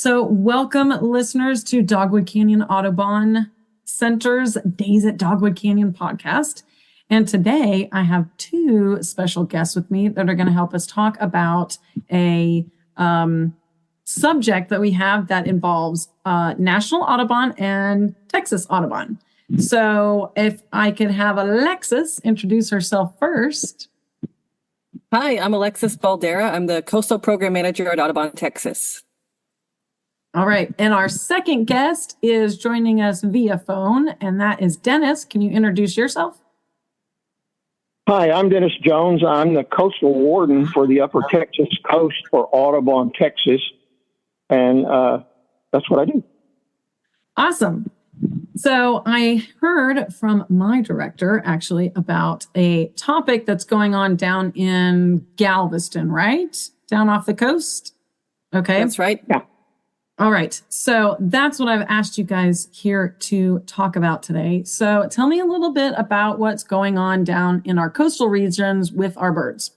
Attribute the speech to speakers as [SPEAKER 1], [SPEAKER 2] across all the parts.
[SPEAKER 1] So, welcome listeners to Dogwood Canyon Audubon Center's Days at Dogwood Canyon podcast. And today I have two special guests with me that are going to help us talk about a subject that we have that involves National Audubon and Texas Audubon. So, if I could have Alexis introduce herself first.
[SPEAKER 2] Hi, I'm Alexis Baldera. I'm the Coastal Program Manager at Audubon, Texas.
[SPEAKER 1] All right. And our second guest is joining us via phone, and that is Dennis. Can you introduce yourself?
[SPEAKER 3] Hi, I'm Dennis Jones. I'm the Coastal Warden for the Upper Texas Coast for Audubon, Texas. And that's what I do.
[SPEAKER 1] Awesome. So I heard from my director actually about a topic that's going on down in Galveston, right? Down off the coast. Okay.
[SPEAKER 2] That's right.
[SPEAKER 3] Yeah.
[SPEAKER 1] All right. So that's what I've asked you guys here to talk about today. So tell me a little bit about what's going on down in our coastal regions with our birds.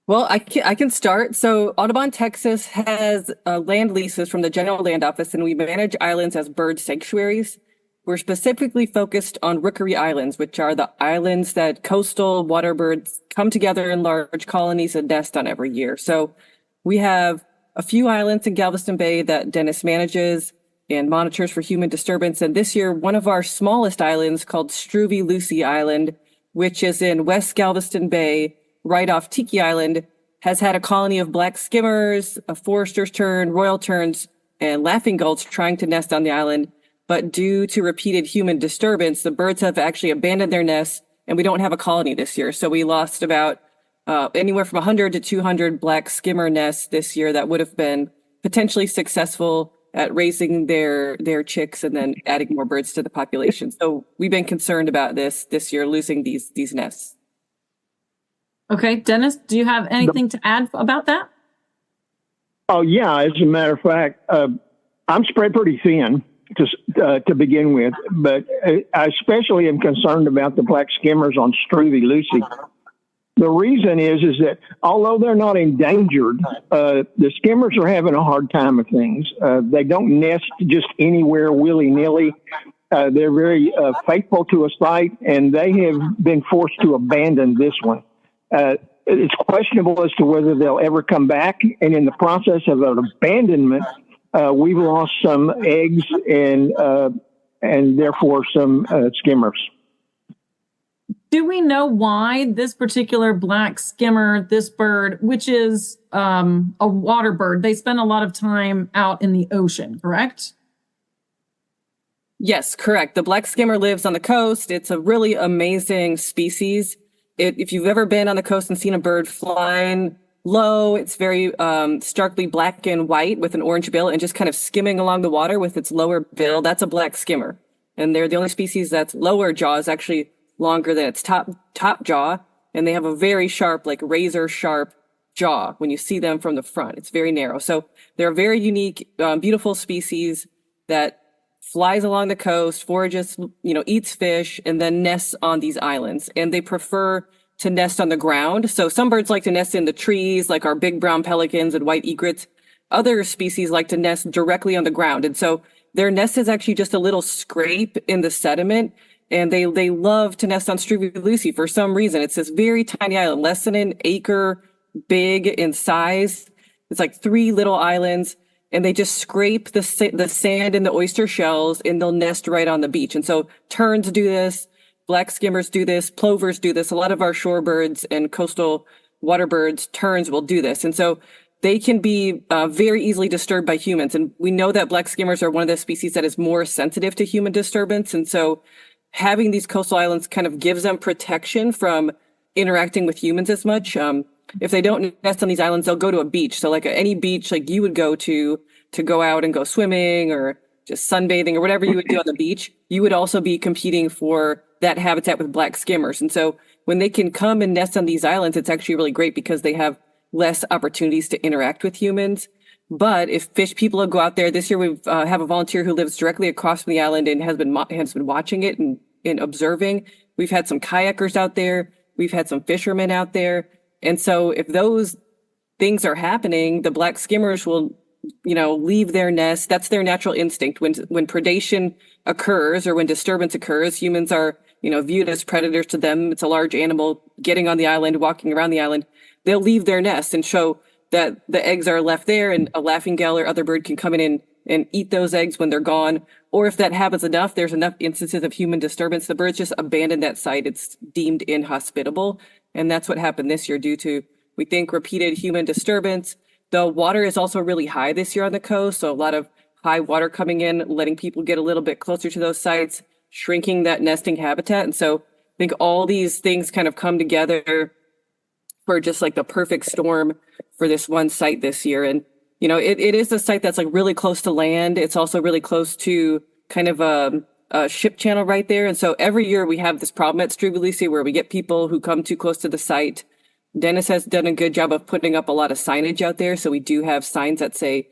[SPEAKER 2] Well, I can start. So Audubon, Texas has land leases from the General Land Office, and we manage islands as bird sanctuaries. We're specifically focused on rookery islands, which are the islands that coastal water birds come together in large colonies and nest on every year. So we have a few islands in Galveston Bay that Dennis manages and monitors for human disturbance. And this year, one of our smallest islands called Struve-Lucy Island, which is in West Galveston Bay, right off Tiki Island, has had a colony of black skimmers, a forester's tern, royal terns, and laughing gulls trying to nest on the island. But due to repeated human disturbance, the birds have actually abandoned their nests, and we don't have a colony this year. So we lost about anywhere from 100 to 200 black skimmer nests this year that would have been potentially successful at raising their chicks and then adding more birds to the population. So we've been concerned about this year, losing these nests.
[SPEAKER 1] Okay, Dennis, do you have anything to add about that?
[SPEAKER 3] Oh, yeah. As a matter of fact, I'm spread pretty thin to begin with, but I especially am concerned about the black skimmers on Struve-Lucy. The reason is that although they're not endangered, the skimmers are having a hard time of things. They don't nest just anywhere willy-nilly. They're very faithful to a site, and they have been forced to abandon this one. It's questionable as to whether they'll ever come back. And in the process of an abandonment, we've lost some eggs and therefore some skimmers.
[SPEAKER 1] Do we know why this particular black skimmer, this bird, which is a water bird, they spend a lot of time out in the ocean, correct?
[SPEAKER 2] Yes, correct. The black skimmer lives on the coast. It's a really amazing species. If you've ever been on the coast and seen a bird flying low, it's very starkly black and white with an orange bill and just kind of skimming along the water with its lower bill. That's a black skimmer. And they're the only species that's lower jaw is actually longer than its top jaw. And they have a very sharp, like razor sharp jaw when you see them from the front. It's very narrow. So they're a very unique, beautiful species that flies along the coast, forages, eats fish, and then nests on these islands. And they prefer to nest on the ground. So some birds like to nest in the trees, like our big brown pelicans and white egrets. Other species like to nest directly on the ground. And so their nest is actually just a little scrape in the sediment. And they love to nest on Struve-Lucy for some reason. It's this very tiny island, less than an acre big in size. It's like 3 little islands. And they just scrape the sand and the oyster shells, and they'll nest right on the beach. And so terns do this, black skimmers do this, plovers do this. A lot of our shorebirds and coastal water birds, terns will do this. And so they can be very easily disturbed by humans. And we know that black skimmers are one of the species that is more sensitive to human disturbance. And so having these coastal islands kind of gives them protection from interacting with humans as much. If they don't nest on these islands, they'll go to a beach. So like any beach like you would go to go out and go swimming or just sunbathing or whatever you would do on the beach, you would also be competing for that habitat with black skimmers. And so when they can come and nest on these islands, it's actually really great because they have less opportunities to interact with humans. But if fish people go out there, this year we have a volunteer who lives directly across from the island and has been watching it and observing. We've had some kayakers out there. We've had some fishermen out there. And so if those things are happening, the black skimmers will, leave their nest. That's their natural instinct. When predation occurs or when disturbance occurs, humans are, viewed as predators to them. It's a large animal getting on the island, walking around the island. They'll leave their nest and show that the eggs are left there, and a laughingale or other bird can come in and eat those eggs when they're gone. Or if that happens enough, there's enough instances of human disturbance, the birds just abandon that site. It's deemed inhospitable. And that's what happened this year due to, we think, repeated human disturbance. The water is also really high this year on the coast. So a lot of high water coming in, letting people get a little bit closer to those sites, shrinking that nesting habitat. And so I think all these things kind of come together for just like the perfect storm for this one site this year. And, it is a site that's like really close to land. It's also really close to kind of a ship channel right there. And so every year we have this problem at Struve Lucy where we get people who come too close to the site. Dennis has done a good job of putting up a lot of signage out there. So we do have signs that say,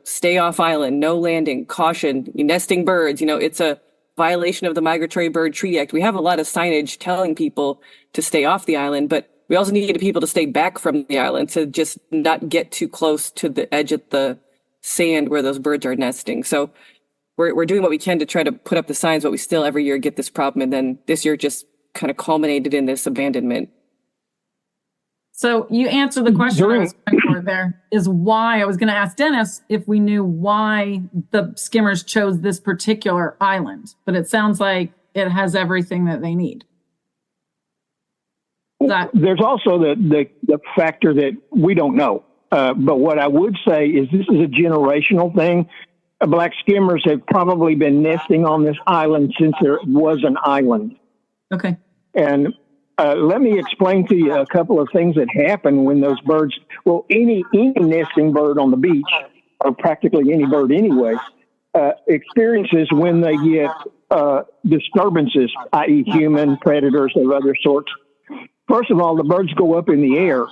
[SPEAKER 2] stay off island, no landing, caution, nesting birds. It's a violation of the Migratory Bird Treaty Act. We have a lot of signage telling people to stay off the island, but we also need people to stay back from the island to just not get too close to the edge of the sand where those birds are nesting. So we're doing what we can to try to put up the signs, but we still every year get this problem. And then this year just kind of culminated in this abandonment.
[SPEAKER 1] So you answered the question I was going for there, is why. I was going to ask Dennis if we knew why the skimmers chose this particular island, but it sounds like it has everything that they need.
[SPEAKER 3] There's also the factor that we don't know. But what I would say is this is a generational thing. Black skimmers have probably been nesting on this island since there was an island.
[SPEAKER 1] Okay.
[SPEAKER 3] And let me explain to you a couple of things that happen when those birds, any nesting bird on the beach, or practically any bird anyway, experiences when they get disturbances, i.e. human, predators of other sorts. First of all, the birds go up in the air.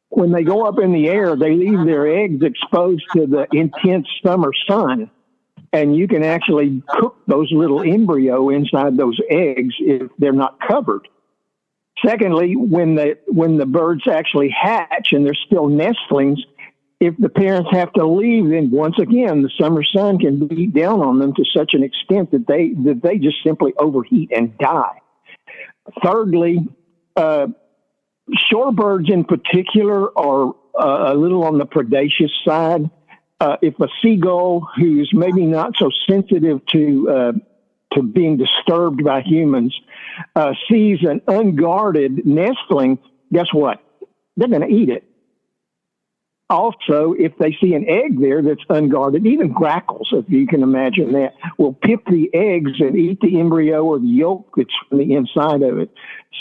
[SPEAKER 3] When they go up in the air, they leave their eggs exposed to the intense summer sun. And you can actually cook those little embryo inside those eggs if they're not covered. Secondly, when the birds actually hatch and they're still nestlings, if the parents have to leave, then once again, the summer sun can beat down on them to such an extent that they just simply overheat and die. Thirdly, shorebirds in particular are a little on the predaceous side. If a seagull who's maybe not so sensitive to being disturbed by humans sees an unguarded nestling, guess what? They're going to eat it. Also, if they see an egg there that's unguarded, even grackles, if you can imagine that, will pick the eggs and eat the embryo or the yolk that's from the inside of it.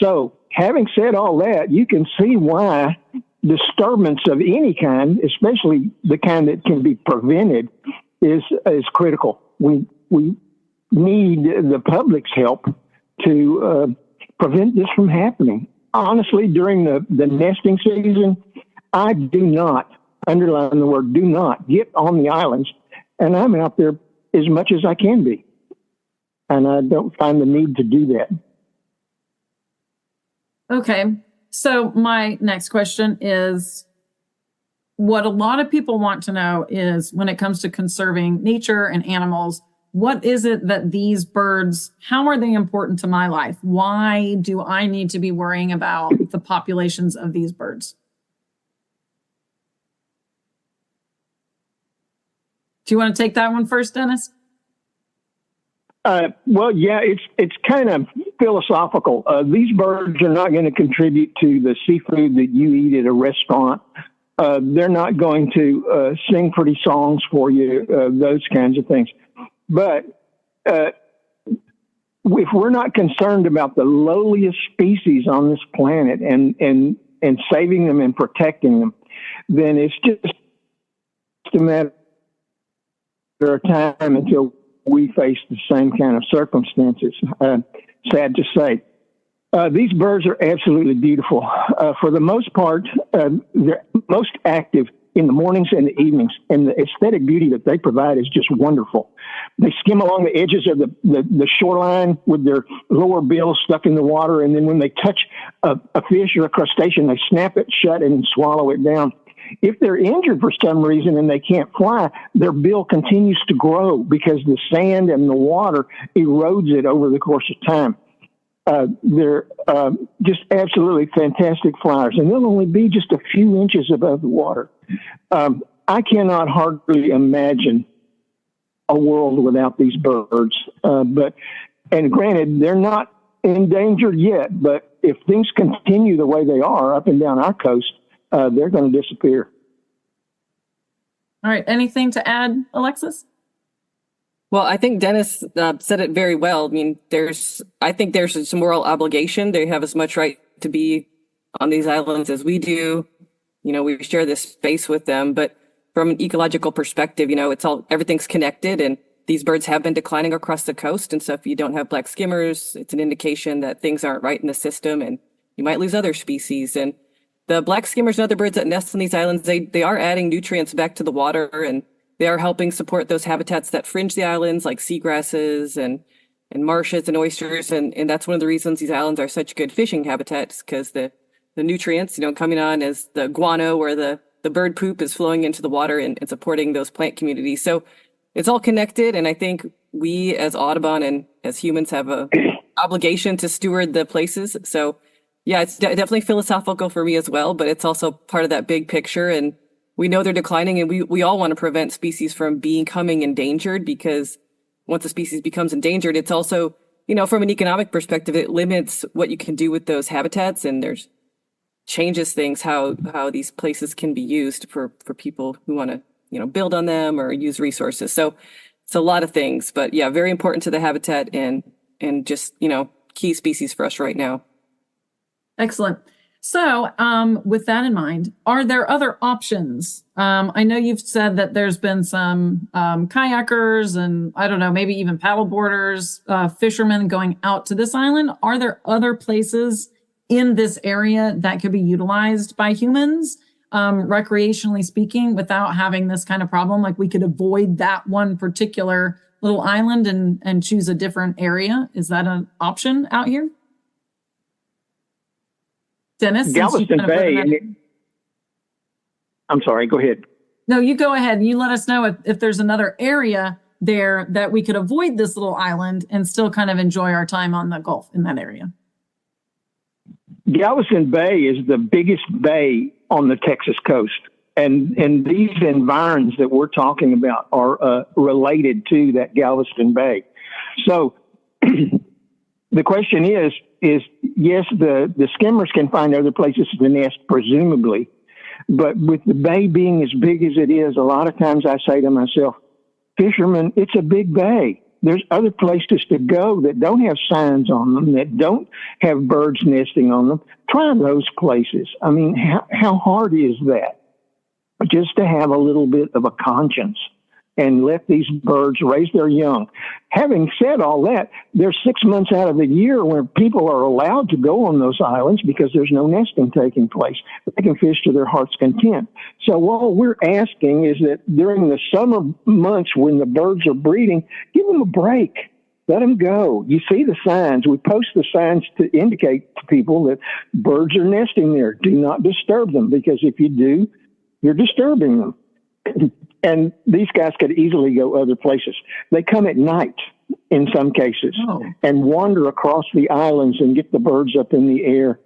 [SPEAKER 3] So, having said all that, you can see why disturbance of any kind, especially the kind that can be prevented, is critical. We need the public's help to prevent this from happening. Honestly, during the nesting season, I do not, underline the word do not, get on the islands, and I'm out there as much as I can be. And I don't find the need to do that.
[SPEAKER 1] Okay. So my next question is, what a lot of people want to know is, when it comes to conserving nature and animals, what is it that these birds, how are they important to my life? Why do I need to be worrying about the populations of these birds? Do you want to take that one first, Dennis?
[SPEAKER 3] Well, yeah, it's kind of philosophical. These birds are not going to contribute to the seafood that you eat at a restaurant. They're not going to sing pretty songs for you, those kinds of things. But if we're not concerned about the lowliest species on this planet and saving them and protecting them, then it's just a matter of time until we face the same kind of circumstances. Sad to say. These birds are absolutely beautiful. For the most part, they're most active in the mornings and the evenings, and the aesthetic beauty that they provide is just wonderful. They skim along the edges of the shoreline with their lower bills stuck in the water, and then when they touch a fish or a crustacean, they snap it shut and swallow it down. If they're injured for some reason and they can't fly, their bill continues to grow because the sand and the water erodes it over the course of time. They're just absolutely fantastic flyers, and they'll only be just a few inches above the water. I cannot hardly imagine a world without these birds. And granted, they're not endangered yet, but if things continue the way they are up and down our coast, they're going to disappear.
[SPEAKER 1] All right. Anything to add, Alexis?
[SPEAKER 2] Well, I think Dennis said it very well. I mean, I think there's some moral obligation. They have as much right to be on these islands as we do. You know, we share this space with them, but from an ecological perspective, you know, everything's connected, and these birds have been declining across the coast. And so if you don't have black skimmers, it's an indication that things aren't right in the system, and you might lose other species. And the black skimmers and other birds that nest on these islands, they are adding nutrients back to the water, and they are helping support those habitats that fringe the islands, like seagrasses and marshes and oysters. And that's one of the reasons these islands are such good fishing habitats, because the nutrients, you know, coming on as the guano or the bird poop is flowing into the water and supporting those plant communities. So it's all connected. And I think we as Audubon and as humans have a obligation to steward the places. So yeah, it's definitely philosophical for me as well, but it's also part of that big picture. And we know they're declining, and we all want to prevent species from becoming endangered, because once a species becomes endangered, it's also, you know, from an economic perspective, it limits what you can do with those habitats, and there's changes things how these places can be used for people who want to, you know, build on them or use resources. So it's a lot of things, but yeah, very important to the habitat and just, you know, key species for us right now.
[SPEAKER 1] Excellent. So with that in mind, are there other options? I know you've said that there's been some kayakers and, I don't know, maybe even paddle boarders, fishermen going out to this island. Are there other places in this area that could be utilized by humans, recreationally speaking, without having this kind of problem? Like, we could avoid that one particular little island and choose a different area. Is that an option out here? Dennis?
[SPEAKER 3] Galveston Bay. I'm sorry, go ahead.
[SPEAKER 1] No, you go ahead. You let us know if there's another area there that we could avoid this little island and still kind of enjoy our time on the Gulf in that area.
[SPEAKER 3] Galveston Bay is the biggest bay on the Texas coast. And these environs that we're talking about are related to that Galveston Bay. So the question is yes, the skimmers can find other places to nest, presumably. But with the bay being as big as it is, a lot of times I say to myself, fishermen, it's a big bay. There's other places to go that don't have signs on them, that don't have birds nesting on them. Try those places. I mean, how hard is that? Just to have a little bit of a conscience and let these birds raise their young. Having said all that, there's 6 months out of the year where people are allowed to go on those islands because there's no nesting taking place. They can fish to their heart's content. So what we're asking is that during the summer months when the birds are breeding, give them a break. Let them go. You see the signs. We post the signs to indicate to people that birds are nesting there. Do not disturb them, because if you do, you're disturbing them. And these guys could easily go other places. They come at night in some cases and wander across the islands and get the birds up in the air,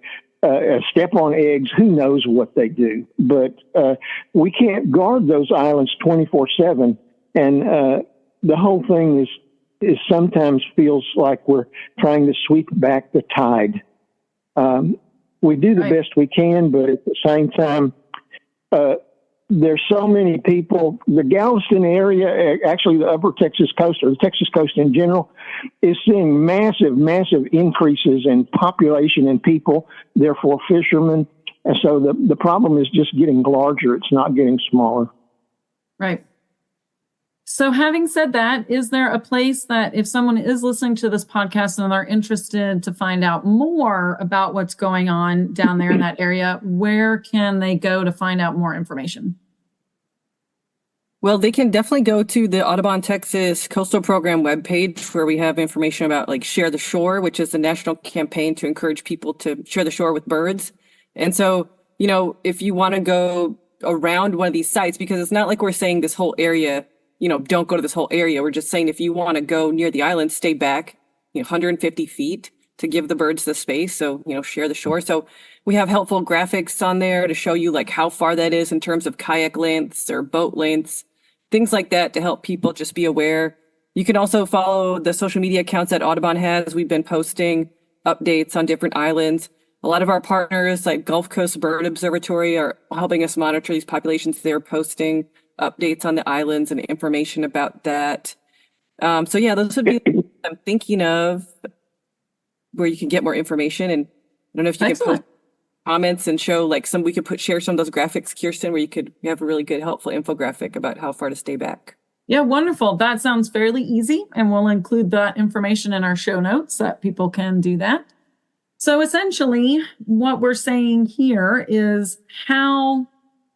[SPEAKER 3] step on eggs. Who knows what they do? But we can't guard those islands 24/7. And the whole thing is sometimes feels like we're trying to sweep back the tide. We do the best we can, but at the same time, there's so many people. The Galveston area, actually the upper Texas coast, or the Texas coast in general, is seeing massive, massive increases in population and people, therefore fishermen. And so the problem is just getting larger. It's not getting smaller.
[SPEAKER 1] Right. So having said that, is there a place that if someone is listening to this podcast and they're interested to find out more about what's going on down there in that area, where can they go to find out more information?
[SPEAKER 2] Well, they can definitely go to the Audubon Texas Coastal Program webpage, where we have information about like Share the Shore, which is a national campaign to encourage people to share the shore with birds. And so, you know, if you want to go around one of these sites, because it's not like we're saying this whole area, don't go to this whole area. We're just saying if you want to go near the island, stay back, 150 feet to give the birds the space. So, share the shore. So we have helpful graphics on there to show you like how far that is in terms of kayak lengths or boat lengths, things like that to help people just be aware. You can also follow the social media accounts that Audubon has. We've been posting updates on different islands. A lot of our partners like Gulf Coast Bird Observatory are helping us monitor these populations. They're posting updates on the islands and information about that. So yeah, those would be I'm thinking of where you can get more information. And I don't know if you can post comments and show like we could share some of those graphics, Kirsten, where you have a really good, helpful infographic about how far to stay back.
[SPEAKER 1] Yeah, wonderful. That sounds fairly easy. And we'll include that information in our show notes so that people can do that. So essentially what we're saying here is how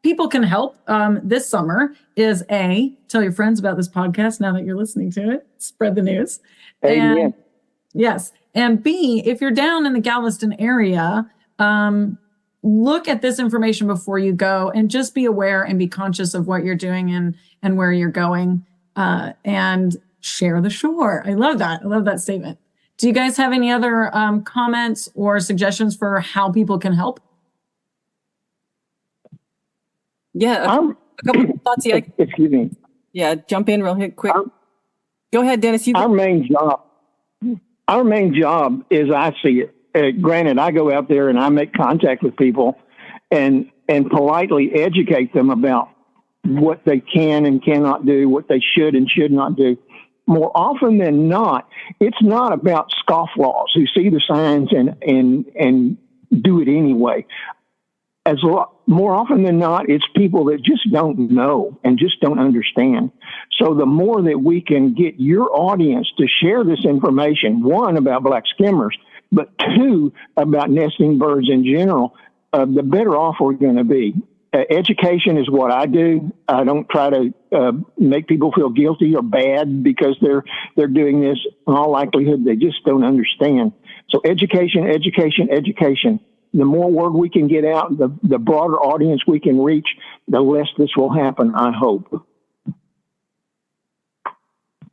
[SPEAKER 1] people can help this summer is A, tell your friends about this podcast now that you're listening to it, spread the news.
[SPEAKER 3] Amen.
[SPEAKER 1] And, yes. And B, if you're down in the Galveston area, look at this information before you go and just be aware and be conscious of what you're doing and where you're going, and share the shore. I love that. I love that statement. Do you guys have any other comments or suggestions for how people can help?
[SPEAKER 2] Yeah, a couple of thoughts. Yeah,
[SPEAKER 3] excuse me.
[SPEAKER 2] Yeah, jump in real quick. Go ahead, Dennis.
[SPEAKER 3] Our main job is, I see it. Granted, I go out there and I make contact with people and politely educate them about what they can and cannot do, what they should and should not do. More often than not, it's not about scofflaws who see the signs and do it anyway. More often than not, it's people that just don't know and just don't understand. So the more that we can get your audience to share this information, one, about black skimmers, but two, about nesting birds in general, the better off we're going to be. Education is what I do. I don't try to make people feel guilty or bad because they're doing this. In all likelihood, they just don't understand. So education, education, education. The more word we can get out, the broader audience we can reach, the less this will happen, I hope.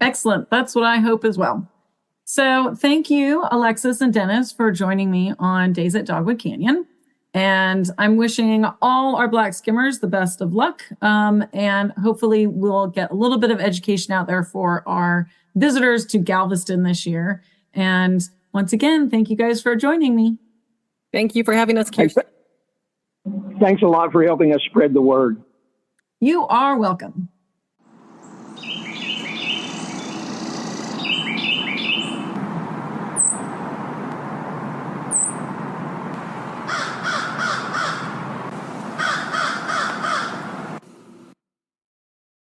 [SPEAKER 1] Excellent. That's what I hope as well. So thank you, Alexis and Dennis, for joining me on Days at Dogwood Canyon. And I'm wishing all our black skimmers the best of luck. And hopefully we'll get a little bit of education out there for our visitors to Galveston this year. And once again, thank you guys for joining me.
[SPEAKER 2] Thank you for having us, Kirsten.
[SPEAKER 3] Thanks a lot for helping us spread the word.
[SPEAKER 1] You are welcome.